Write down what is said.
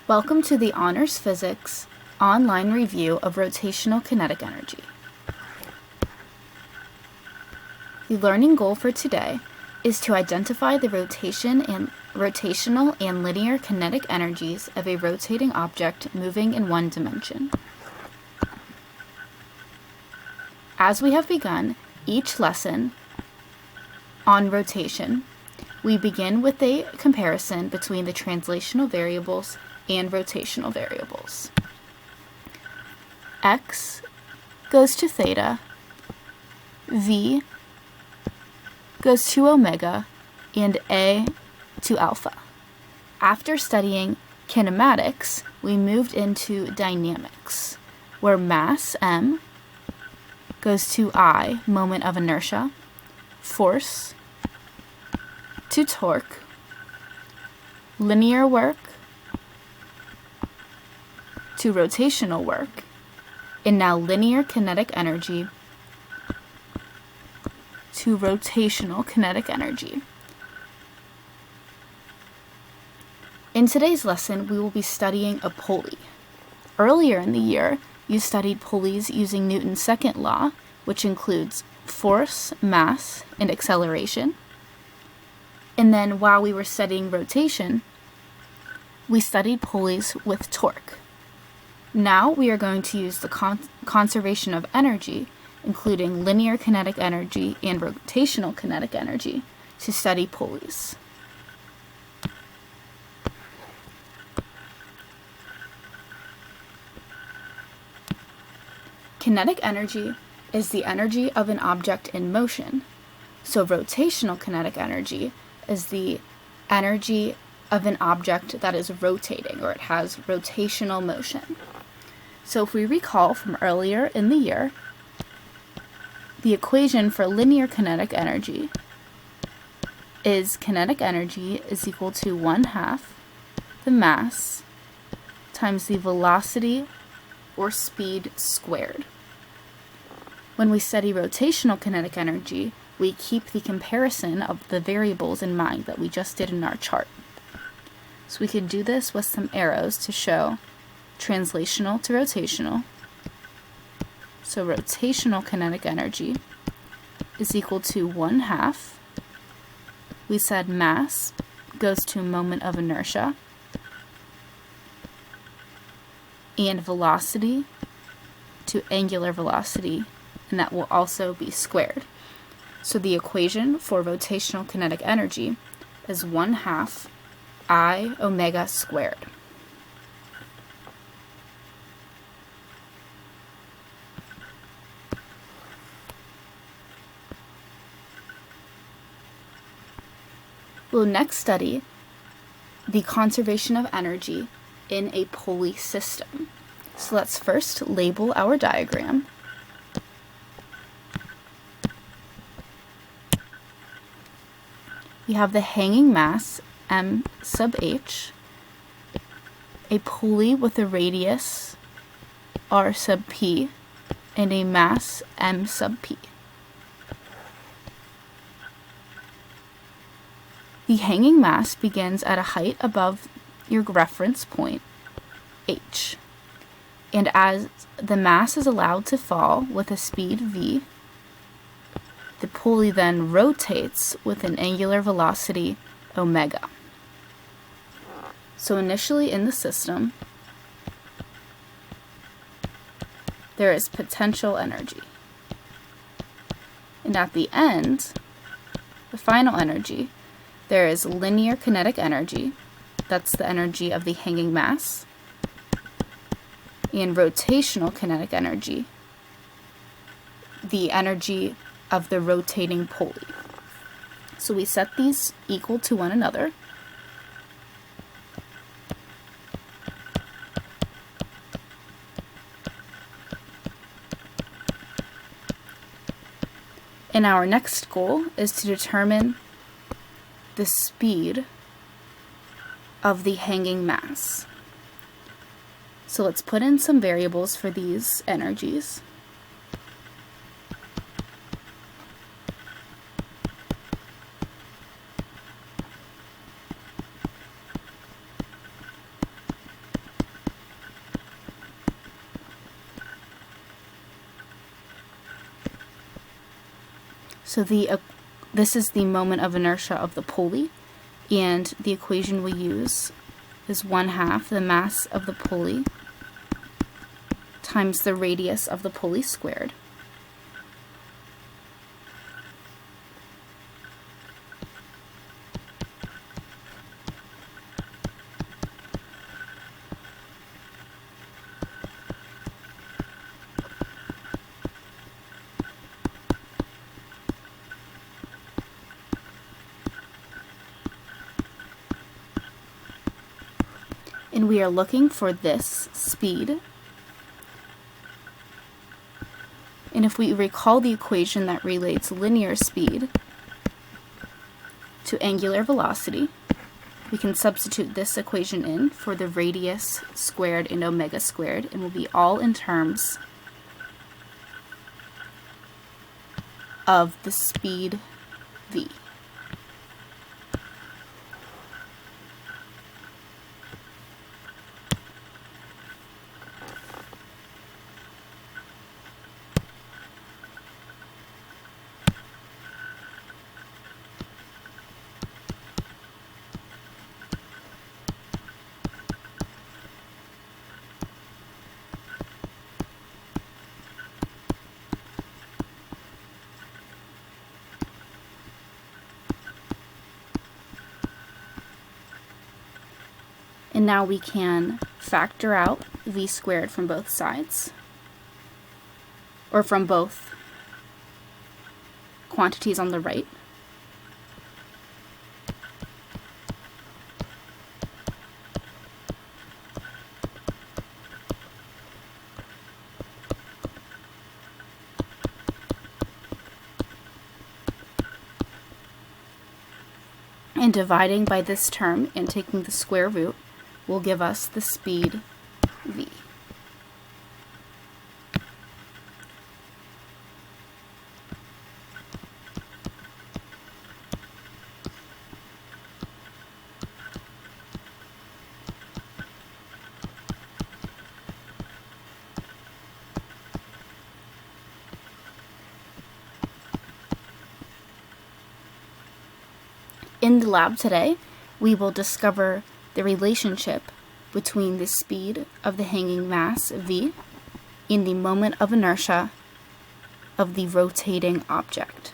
Welcome to the Honors Physics online review of rotational kinetic energy. The learning goal for today is to identify the rotational and linear kinetic energies of a rotating object moving in one dimension. As we have begun each lesson on rotation, we begin with a comparison between the translational variables and rotational variables. X goes to theta, V goes to omega, and A to alpha. After studying kinematics, we moved into dynamics, where mass M goes to I, moment of inertia, force to torque, linear work to rotational work, and now linear kinetic energy to rotational kinetic energy. In today's lesson, we will be studying a pulley. Earlier in the year, you studied pulleys using Newton's second law, which includes force, mass, and acceleration. And then while we were studying rotation, we studied pulleys with torque. Now we are going to use the conservation of energy, including linear kinetic energy and rotational kinetic energy, to study pulleys. Kinetic energy is the energy of an object in motion, so rotational kinetic energy is the energy of an object that is rotating, or it has rotational motion. So if we recall from earlier in the year, the equation for linear kinetic energy is kinetic energy is equal to 1/2 the mass times the velocity or speed squared. When we study rotational kinetic energy, we keep the comparison of the variables in mind that we just did in our chart. So we can do this with some arrows to show translational to rotational. So rotational kinetic energy is equal to 1/2. We said mass goes to moment of inertia, and velocity to angular velocity, and that will also be squared. So the equation for rotational kinetic energy is 1/2 I omega squared. We'll next study the conservation of energy in a pulley system. So let's first label our diagram. We have the hanging mass M sub h, a pulley with a radius R sub p, and a mass M sub p. The hanging mass begins at a height above your reference point, h, and as the mass is allowed to fall with a speed v, the pulley then rotates with an angular velocity omega. So initially in the system, there is potential energy. And at the end, the final energy, there is linear kinetic energy, that's the energy of the hanging mass, and rotational kinetic energy, the energy of the rotating pulley. So we set these equal to one another. And our next goal is to determine the speed of the hanging mass. So let's put in some variables for these energies. So this is the moment of inertia of the pulley, and the equation we use is 1/2 the mass of the pulley times the radius of the pulley squared. And we are looking for this speed. And if we recall the equation that relates linear speed to angular velocity, we can substitute this equation in for the radius squared and omega squared, and will be all in terms of the speed v. And now we can factor out v squared from both sides, or from both quantities on the right. And dividing by this term and taking the square root will give us the speed v. In the lab today, we will discover the relationship between the speed of the hanging mass v and the moment of inertia of the rotating object.